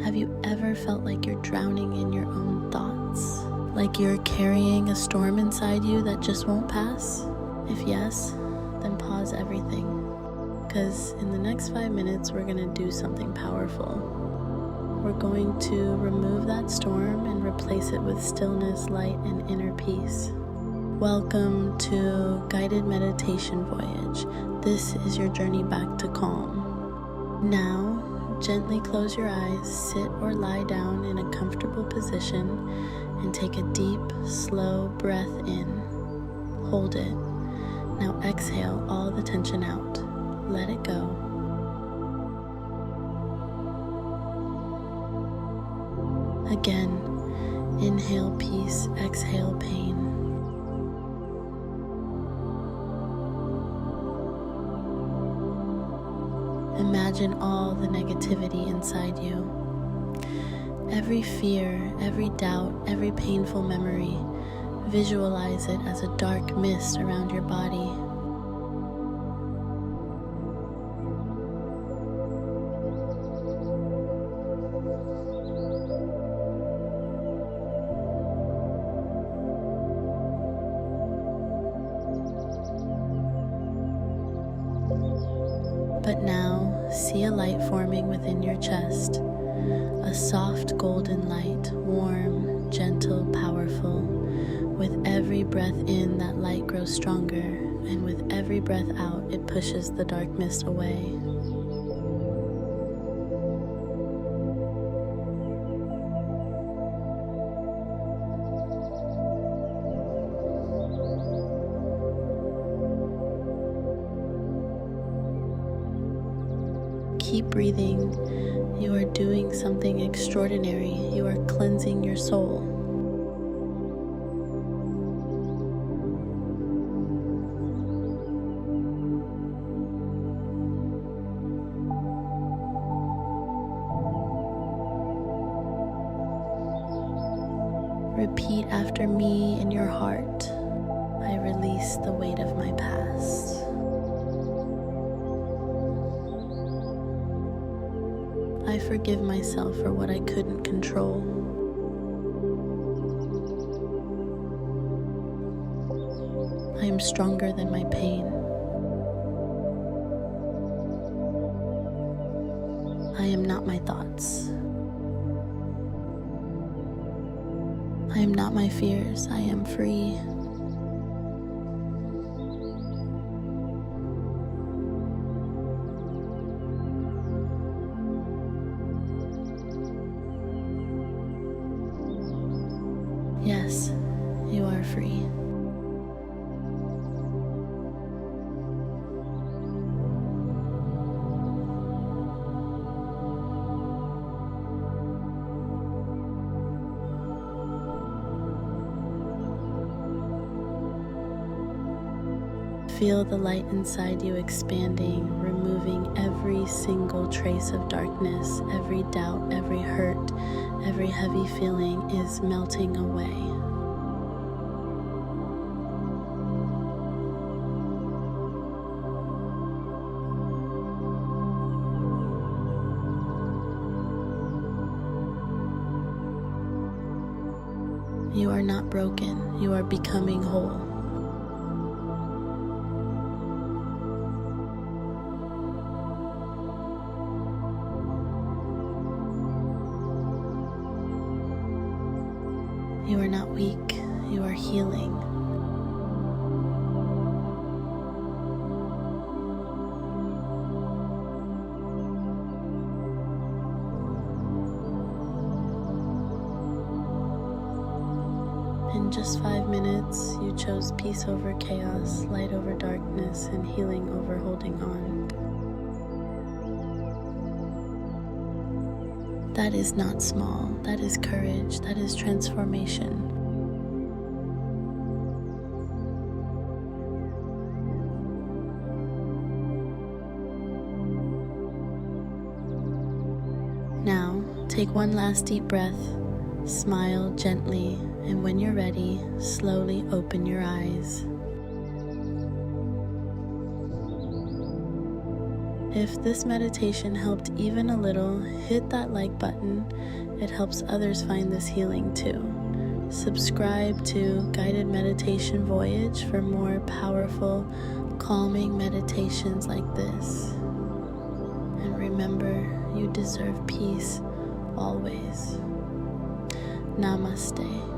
Have you ever felt like you're drowning in your own thoughts? Like you're carrying a storm inside you that just won't pass? If yes, then pause everything. Because in the next 5 minutes, we're going to do something powerful. We're going to remove that storm and replace it with stillness, light, and inner peace. Welcome to Guided Meditation Voyage. This is your journey back to calm. Now, gently close your eyes, sit or lie down in a comfortable position, and take a deep, slow breath in. Hold it. Now exhale all the tension out. Let it go. Again, inhale peace, exhale pain. Imagine all the negativity inside you. Every fear, every doubt, every painful memory, visualize it as a dark mist around your body. But now, see a light forming within your chest, a soft golden light, warm, gentle, powerful. With every breath in, that light grows stronger, and with every breath out, it pushes the dark mist away. Keep breathing. You are doing something extraordinary. You are cleansing your soul. Repeat after me in your heart. I release the weight of my past. I forgive myself for what I couldn't control. I am stronger than my pain. I am not my thoughts. I am not my fears. I am free. Yes, you are free. Feel the light inside you expanding, removing every single trace of darkness, every doubt, every hurt, every heavy feeling is melting away. You are not broken, you are becoming whole. You are not weak, you are healing. In just 5 minutes, you chose peace over chaos, light over darkness, and healing over holding on. That is not small. That is courage. That is transformation. Now, take one last deep breath, smile gently, and when you're ready, slowly open your eyes. If this meditation helped even a little, hit that like button. It helps others find this healing too. Subscribe to Guided Meditation Voyage for more powerful, calming meditations like this. And remember, you deserve peace always. Namaste.